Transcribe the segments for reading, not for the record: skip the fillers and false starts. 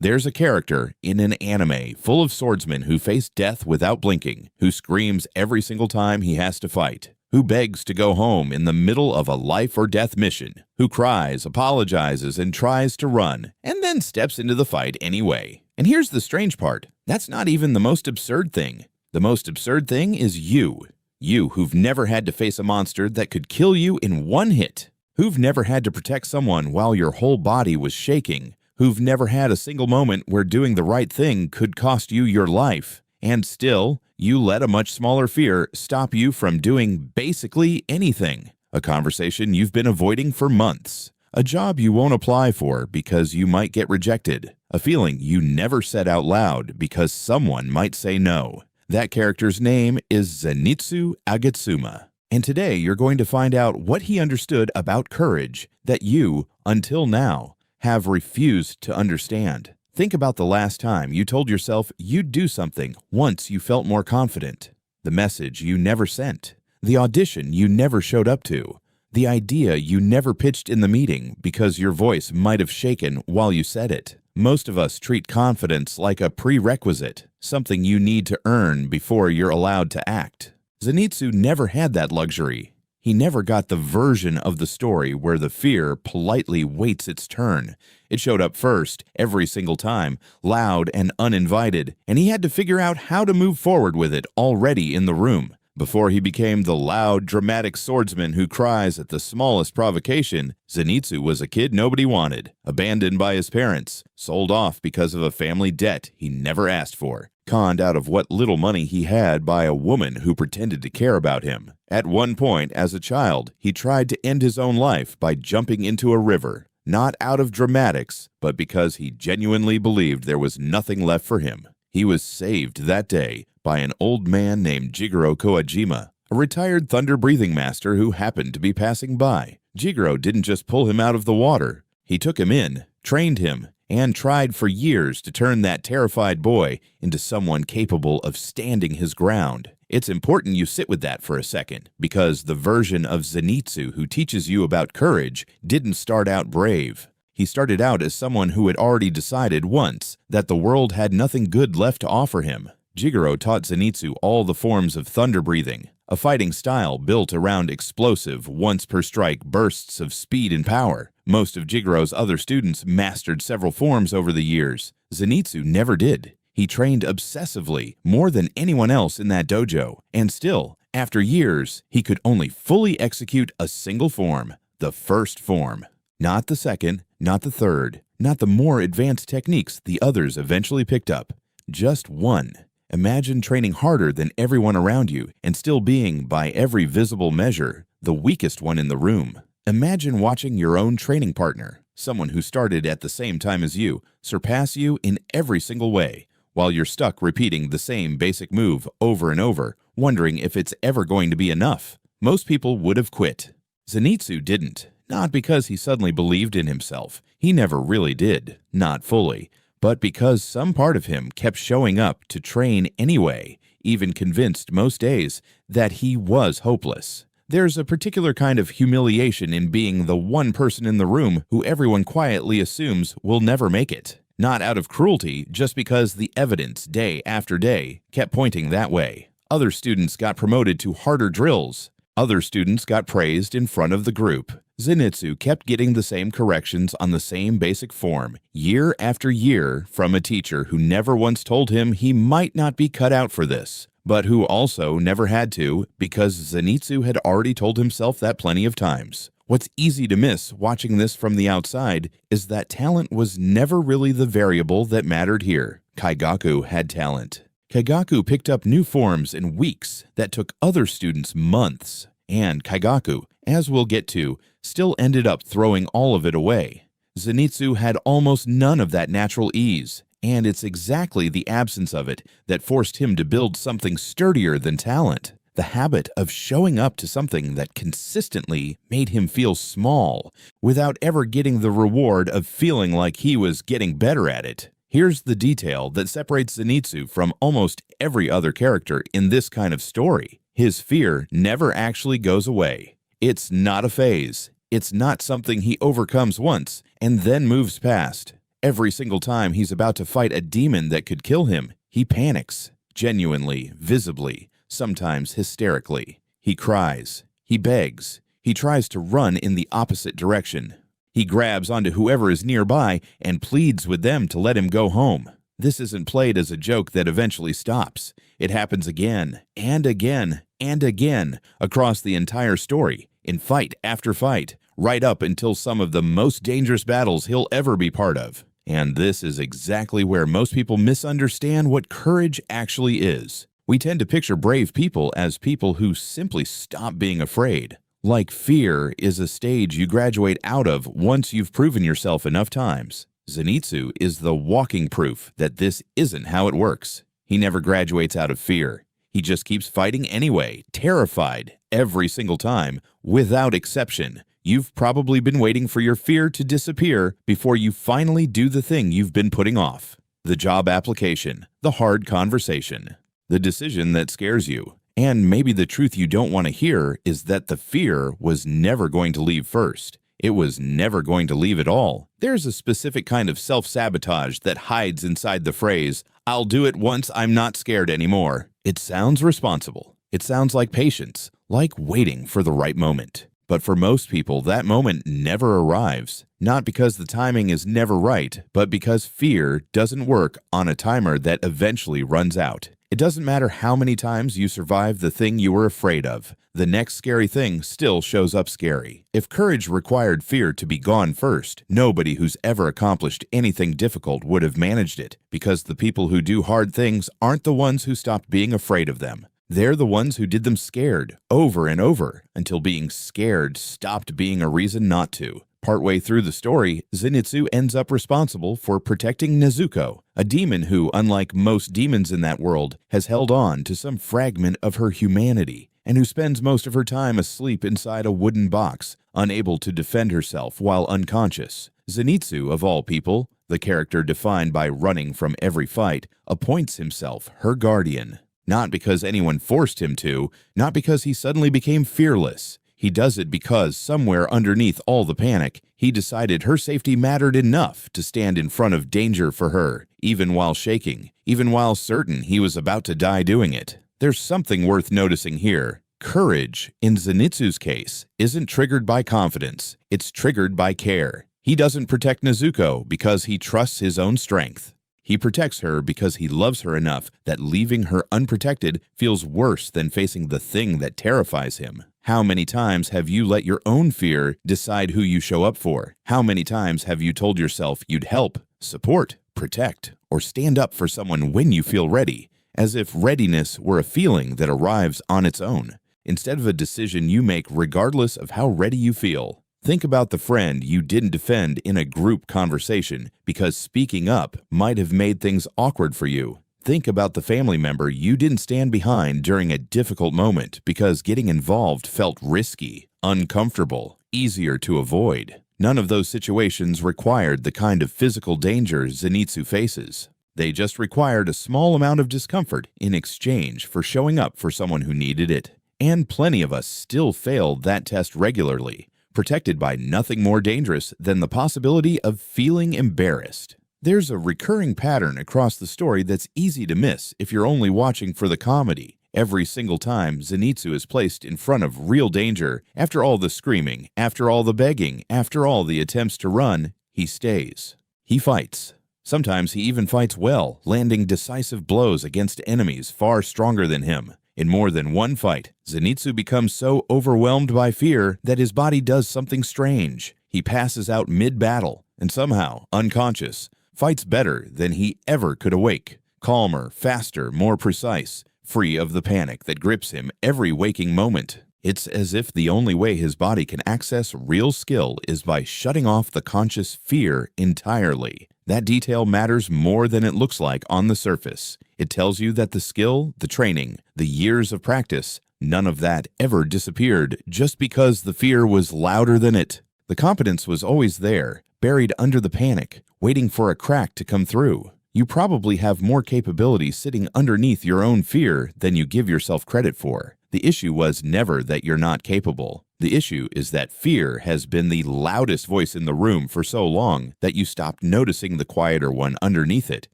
There's a character in an anime full of swordsmen who face death without blinking, who screams every single time he has to fight, who begs to go home in the middle of a life or death mission, who cries, apologizes, and tries to run, and then steps into the fight anyway. And here's the strange part. That's not even the most absurd thing. The most absurd thing is you. You who've never had to face a monster that could kill you in one hit. Who've never had to protect someone while your whole body was shaking. Who've never had a single moment where doing the right thing could cost you your life. And still, you let a much smaller fear stop you from doing basically anything. A conversation you've been avoiding for months. A job you won't apply for because you might get rejected. A feeling you never said out loud because someone might say no. That character's name is Zenitsu Agatsuma. And today you're going to find out what he understood about courage that you, until now, have refused to understand. Think about the last time you told yourself you'd do something once you felt more confident. The message you never sent. The audition you never showed up to. The idea you never pitched in the meeting because your voice might have shaken while you said it. Most of us treat confidence like a prerequisite, something you need to earn before you're allowed to act. Zenitsu never had that luxury. He never got the version of the story where the fear politely waits its turn. It showed up first, every single time, loud and uninvited, and he had to figure out how to move forward with it already in the room. Before he became the loud, dramatic swordsman who cries at the smallest provocation, Zenitsu was a kid nobody wanted, abandoned by his parents, sold off because of a family debt he never asked for, conned out of what little money he had by a woman who pretended to care about him. At one point, as a child, he tried to end his own life by jumping into a river, not out of dramatics, but because he genuinely believed there was nothing left for him. He was saved that day by an old man named Jigoro Kojima, a retired thunder-breathing master who happened to be passing by. Jigoro didn't just pull him out of the water. He took him in, trained him, and tried for years to turn that terrified boy into someone capable of standing his ground. It's important you sit with that for a second, because the version of Zenitsu who teaches you about courage didn't start out brave. He started out as someone who had already decided once that the world had nothing good left to offer him. Jigoro taught Zenitsu all the forms of thunder breathing, a fighting style built around explosive, once-per-strike bursts of speed and power. Most of Jigoro's other students mastered several forms over the years. Zenitsu never did. He trained obsessively, more than anyone else in that dojo, and still, after years, he could only fully execute a single form, the first form. Not the second, not the third, not the more advanced techniques the others eventually picked up. Just one. Imagine training harder than everyone around you and still being, by every visible measure, the weakest one in the room. Imagine watching your own training partner, someone who started at the same time as you, surpass you in every single way, while you're stuck repeating the same basic move over and over, wondering if it's ever going to be enough. Most people would have quit. Zenitsu didn't. Not because he suddenly believed in himself. He never really did. Not fully. But because some part of him kept showing up to train anyway, even convinced most days that he was hopeless. There's a particular kind of humiliation in being the one person in the room who everyone quietly assumes will never make it. Not out of cruelty, just because the evidence, day after day, kept pointing that way. Other students got promoted to harder drills. Other students got praised in front of the group. Zenitsu kept getting the same corrections on the same basic form, year after year, from a teacher who never once told him he might not be cut out for this, but who also never had to, because Zenitsu had already told himself that plenty of times. What's easy to miss watching this from the outside is that talent was never really the variable that mattered here. Kaigaku had talent. Kaigaku picked up new forms in weeks that took other students months. And Kaigaku, as we'll get to, still ended up throwing all of it away. Zenitsu had almost none of that natural ease, and it's exactly the absence of it that forced him to build something sturdier than talent. The habit of showing up to something that consistently made him feel small, without ever getting the reward of feeling like he was getting better at it. Here's the detail that separates Zenitsu from almost every other character in this kind of story. His fear never actually goes away. It's not a phase. It's not something he overcomes once and then moves past. Every single time he's about to fight a demon that could kill him, he panics, genuinely, visibly, sometimes hysterically. He cries. He begs. He tries to run in the opposite direction. He grabs onto whoever is nearby and pleads with them to let him go home. This isn't played as a joke that eventually stops. It happens again and again and again across the entire story, in fight after fight, right up until some of the most dangerous battles he'll ever be part of. And this is exactly where most people misunderstand what courage actually is. We tend to picture brave people as people who simply stop being afraid. Like fear is a stage you graduate out of once you've proven yourself enough times. Zenitsu is the walking proof that this isn't how it works. He never graduates out of fear. He just keeps fighting anyway, terrified, every single time, without exception. You've probably been waiting for your fear to disappear before you finally do the thing you've been putting off. The job application, the hard conversation, the decision that scares you. And maybe the truth you don't want to hear is that the fear was never going to leave first. It was never going to leave at all. There's a specific kind of self-sabotage that hides inside the phrase, "I'll do it once I'm not scared anymore." It sounds responsible. It sounds like patience, like waiting for the right moment. But for most people, that moment never arrives. Not because the timing is never right, but because fear doesn't work on a timer that eventually runs out. It doesn't matter how many times you survive the thing you were afraid of. The next scary thing still shows up scary. If courage required fear to be gone first, nobody who's ever accomplished anything difficult would have managed it, because the people who do hard things aren't the ones who stopped being afraid of them. They're the ones who did them scared, over and over, until being scared stopped being a reason not to. Partway through the story, Zenitsu ends up responsible for protecting Nezuko, a demon who, unlike most demons in that world, has held on to some fragment of her humanity, and who spends most of her time asleep inside a wooden box, unable to defend herself while unconscious. Zenitsu, of all people, the character defined by running from every fight, appoints himself her guardian. Not because anyone forced him to, not because he suddenly became fearless. He does it because somewhere underneath all the panic, he decided her safety mattered enough to stand in front of danger for her, even while shaking, even while certain he was about to die doing it. There's something worth noticing here. Courage, in Zenitsu's case, isn't triggered by confidence. It's triggered by care. He doesn't protect Nezuko because he trusts his own strength. He protects her because he loves her enough that leaving her unprotected feels worse than facing the thing that terrifies him. How many times have you let your own fear decide who you show up for? How many times have you told yourself you'd help, support, protect, or stand up for someone when you feel ready, as if readiness were a feeling that arrives on its own, instead of a decision you make regardless of how ready you feel? Think about the friend you didn't defend in a group conversation because speaking up might have made things awkward for you. Think about the family member you didn't stand behind during a difficult moment because getting involved felt risky, uncomfortable, easier to avoid. None of those situations required the kind of physical danger Zenitsu faces. They just required a small amount of discomfort in exchange for showing up for someone who needed it. And plenty of us still fail that test regularly, protected by nothing more dangerous than the possibility of feeling embarrassed. There's a recurring pattern across the story that's easy to miss if you're only watching for the comedy. Every single time Zenitsu is placed in front of real danger, after all the screaming, after all the begging, after all the attempts to run, he stays. He fights. Sometimes he even fights well, landing decisive blows against enemies far stronger than him. In more than one fight, Zenitsu becomes so overwhelmed by fear that his body does something strange. He passes out mid-battle and somehow, unconscious, fights better than he ever could awake. Calmer, faster, more precise, free of the panic that grips him every waking moment. It's as if the only way his body can access real skill is by shutting off the conscious fear entirely. That detail matters more than it looks like on the surface. It tells you that the skill, the training, the years of practice, none of that ever disappeared just because the fear was louder than it. The competence was always there, buried under the panic, waiting for a crack to come through. You probably have more capability sitting underneath your own fear than you give yourself credit for. The issue was never that you're not capable. The issue is that fear has been the loudest voice in the room for so long that you stopped noticing the quieter one underneath it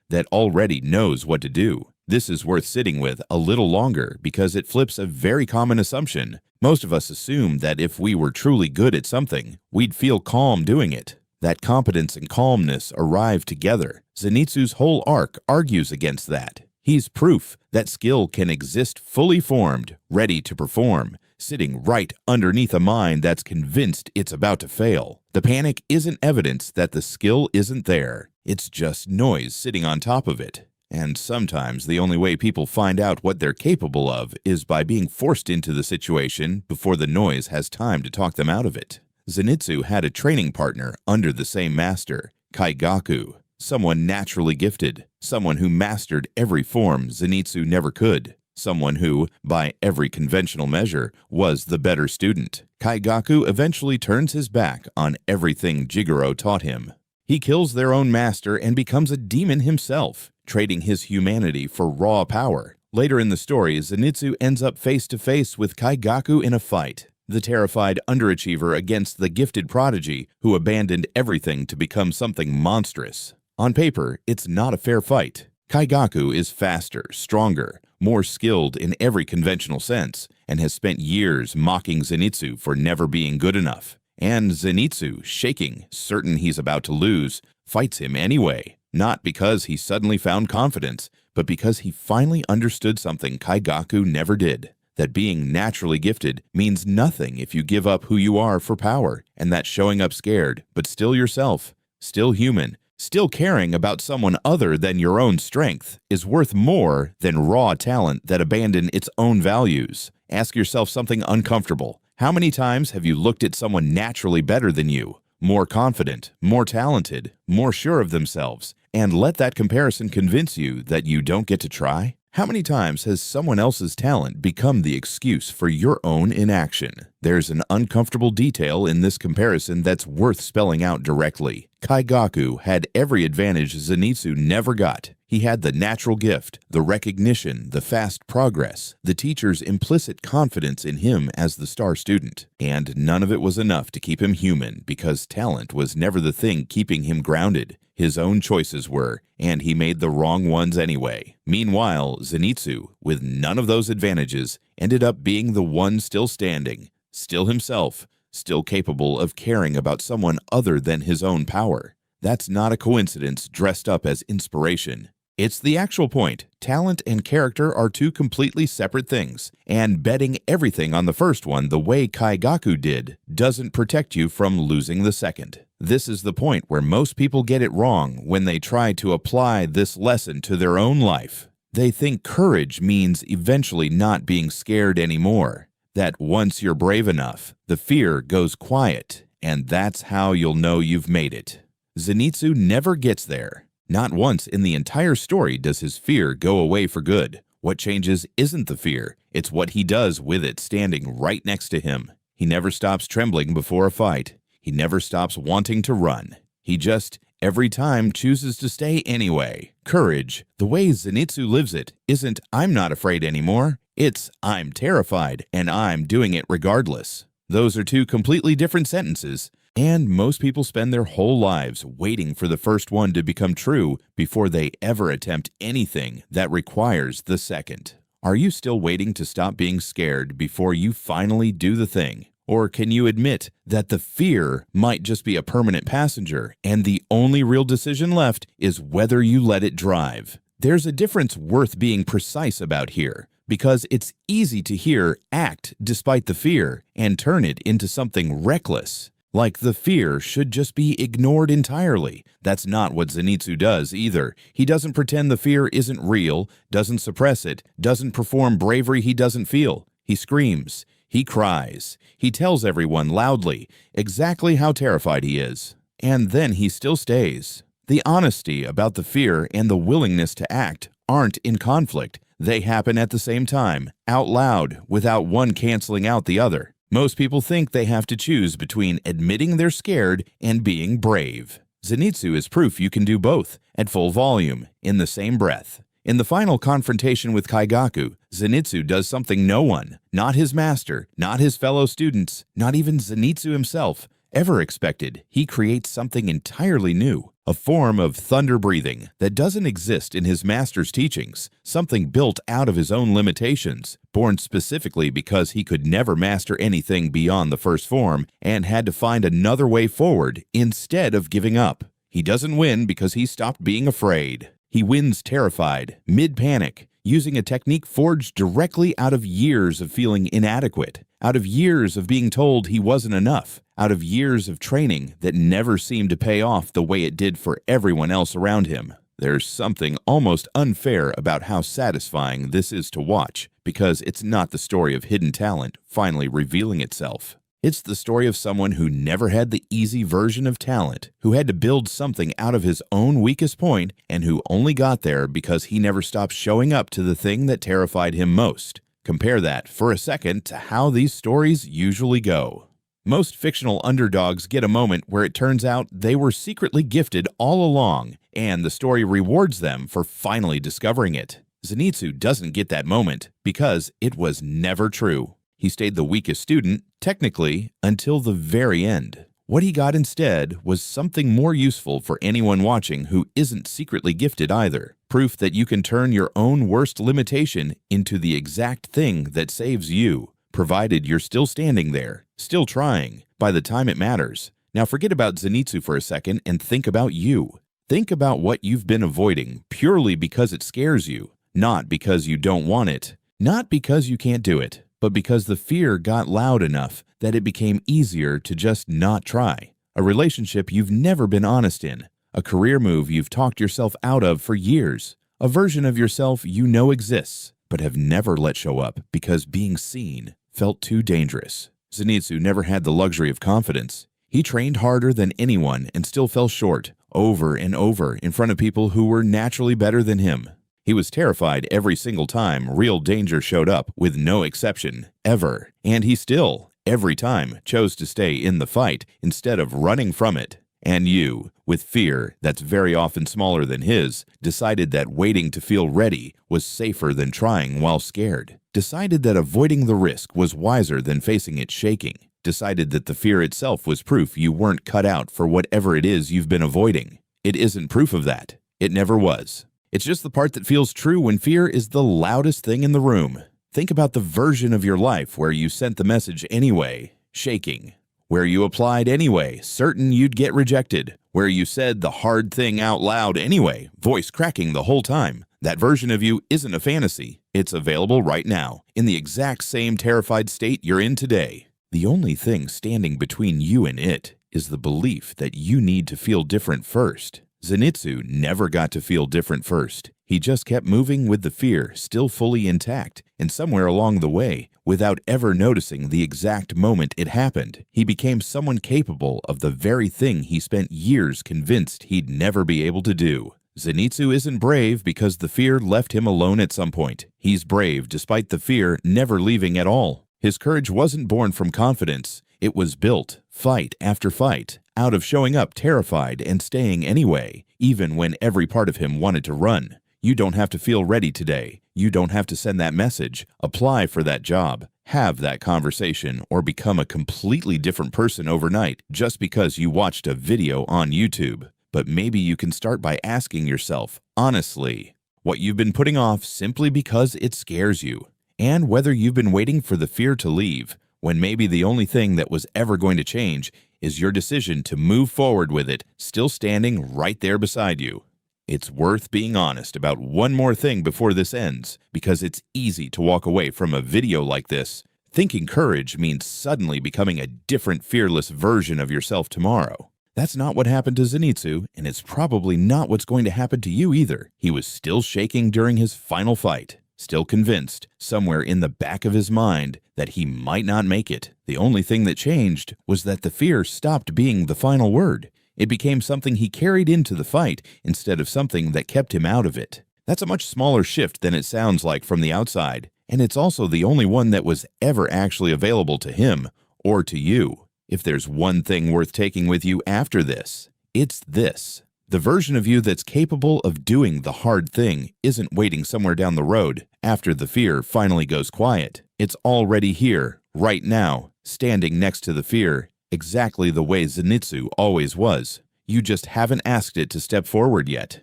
that already knows what to do. This is worth sitting with a little longer because it flips a very common assumption. Most of us assume that if we were truly good at something, we'd feel calm doing it. That competence and calmness arrive together. Zenitsu's whole arc argues against that. He's proof that skill can exist fully formed, ready to perform, sitting right underneath a mind that's convinced it's about to fail. The panic isn't evidence that the skill isn't there. It's just noise sitting on top of it. And sometimes the only way people find out what they're capable of is by being forced into the situation before the noise has time to talk them out of it. Zenitsu had a training partner under the same master, Kaigaku, someone naturally gifted, someone who mastered every form Zenitsu never could, someone who, by every conventional measure, was the better student. Kaigaku eventually turns his back on everything Jigoro taught him. He kills their own master and becomes a demon himself, trading his humanity for raw power. Later in the story, Zenitsu ends up face-to-face with Kaigaku in a fight, the terrified underachiever against the gifted prodigy who abandoned everything to become something monstrous. On paper, it's not a fair fight. Kaigaku is faster, stronger, more skilled in every conventional sense, and has spent years mocking Zenitsu for never being good enough. And Zenitsu, shaking, certain he's about to lose, fights him anyway, not because he suddenly found confidence, but because he finally understood something Kaigaku never did, that being naturally gifted means nothing if you give up who you are for power, and that showing up scared, but still yourself, still human, still caring about someone other than your own strength, is worth more than raw talent that abandoned its own values. Ask yourself something uncomfortable. How many times have you looked at someone naturally better than you, more confident, more talented, more sure of themselves, and let that comparison convince you that you don't get to try? How many times has someone else's talent become the excuse for your own inaction? There's an uncomfortable detail in this comparison that's worth spelling out directly. Kaigaku had every advantage Zenitsu never got. He had the natural gift, the recognition, the fast progress, the teacher's implicit confidence in him as the star student. And none of it was enough to keep him human because talent was never the thing keeping him grounded. His own choices were, and he made the wrong ones anyway. Meanwhile, Zenitsu, with none of those advantages, ended up being the one still standing, still himself, still capable of caring about someone other than his own power. That's not a coincidence dressed up as inspiration. It's the actual point. Talent and character are two completely separate things, and betting everything on the first one the way Kaigaku did doesn't protect you from losing the second. This is the point where most people get it wrong when they try to apply this lesson to their own life. They think courage means eventually not being scared anymore, that once you're brave enough, the fear goes quiet, and that's how you'll know you've made it. Zenitsu never gets there. Not once in the entire story does his fear go away for good. What changes isn't the fear, it's what he does with it standing right next to him. He never stops trembling before a fight. He never stops wanting to run. He just, every time, chooses to stay anyway. Courage, the way Zenitsu lives it, isn't "I'm not afraid anymore." It's "I'm terrified, and I'm doing it regardless." Those are two completely different sentences, and most people spend their whole lives waiting for the first one to become true before they ever attempt anything that requires the second. Are you still waiting to stop being scared before you finally do the thing? Or can you admit that the fear might just be a permanent passenger, and the only real decision left is whether you let it drive? There's a difference worth being precise about here, because it's easy to hear "act despite the fear" and turn it into something reckless. Like the fear should just be ignored entirely. That's not what Zenitsu does either. He doesn't pretend the fear isn't real, doesn't suppress it, doesn't perform bravery he doesn't feel. He screams. He cries. He tells everyone loudly exactly how terrified he is. And then he still stays. The honesty about the fear and the willingness to act aren't in conflict. They happen at the same time, out loud, without one canceling out the other. Most people think they have to choose between admitting they're scared and being brave. Zenitsu is proof you can do both, at full volume, in the same breath. In the final confrontation with Kaigaku, Zenitsu does something no one, not his master, not his fellow students, not even Zenitsu himself, ever expected. He creates something entirely new, a form of thunder breathing that doesn't exist in his master's teachings, something built out of his own limitations, born specifically because he could never master anything beyond the first form and had to find another way forward instead of giving up. He doesn't win because he stopped being afraid. He wins terrified, mid-panic, using a technique forged directly out of years of feeling inadequate, out of years of being told he wasn't enough, out of years of training that never seemed to pay off the way it did for everyone else around him. There's something almost unfair about how satisfying this is to watch, because it's not the story of hidden talent finally revealing itself. It's the story of someone who never had the easy version of talent, who had to build something out of his own weakest point, and who only got there because he never stopped showing up to the thing that terrified him most. Compare that, for a second, to how these stories usually go. Most fictional underdogs get a moment where it turns out they were secretly gifted all along, and the story rewards them for finally discovering it. Zenitsu doesn't get that moment because it was never true. He stayed the weakest student, technically, until the very end. What he got instead was something more useful for anyone watching who isn't secretly gifted either. Proof that you can turn your own worst limitation into the exact thing that saves you, provided you're still standing there, still trying, by the time it matters. Now forget about Zenitsu for a second and think about you. Think about what you've been avoiding purely because it scares you, not because you don't want it, not because you can't do it, but because the fear got loud enough that it became easier to just not try. A relationship you've never been honest in, a career move you've talked yourself out of for years, a version of yourself you know exists, but have never let show up because being seen felt too dangerous. Zenitsu never had the luxury of confidence. He trained harder than anyone and still fell short, over and over, in front of people who were naturally better than him. He was terrified every single time real danger showed up, with no exception, ever. And he still, every time, chose to stay in the fight instead of running from it. And you, with fear that's very often smaller than his, decided that waiting to feel ready was safer than trying while scared. Decided that avoiding the risk was wiser than facing it shaking. Decided that the fear itself was proof you weren't cut out for whatever it is you've been avoiding. It isn't proof of that. It never was. It's just the part that feels true when fear is the loudest thing in the room. Think about the version of your life where you sent the message anyway, shaking. Where you applied anyway, certain you'd get rejected. Where you said the hard thing out loud anyway, voice cracking the whole time. That version of you isn't a fantasy. It's available right now, in the exact same terrified state you're in today. The only thing standing between you and it is the belief that you need to feel different first. Zenitsu never got to feel different first. He just kept moving with the fear still fully intact, and somewhere along the way, without ever noticing the exact moment it happened, he became someone capable of the very thing he spent years convinced he'd never be able to do. Zenitsu isn't brave because the fear left him alone at some point. He's brave despite the fear never leaving at all. His courage wasn't born from confidence. It was built, fight after fight, out of showing up terrified and staying anyway, even when every part of him wanted to run. You don't have to feel ready today. You don't have to send that message, apply for that job, have that conversation, or become a completely different person overnight just because you watched a video on YouTube. But maybe you can start by asking yourself, honestly, what you've been putting off simply because it scares you, and whether you've been waiting for the fear to leave, when maybe the only thing that was ever going to change is your decision to move forward with it, still standing right there beside you. It's worth being honest about one more thing before this ends, because it's easy to walk away from a video like this, thinking courage means suddenly becoming a different fearless version of yourself tomorrow. That's not what happened to Zenitsu, and it's probably not what's going to happen to you either. He was still shaking during his final fight, still convinced, somewhere in the back of his mind, that he might not make it. The only thing that changed was that the fear stopped being the final word. It became something he carried into the fight instead of something that kept him out of it. That's a much smaller shift than it sounds like from the outside, and it's also the only one that was ever actually available to him or to you. If there's one thing worth taking with you after this, it's this. The version of you that's capable of doing the hard thing isn't waiting somewhere down the road after the fear finally goes quiet. It's already here, right now, standing next to the fear, exactly the way Zenitsu always was. You just haven't asked it to step forward yet.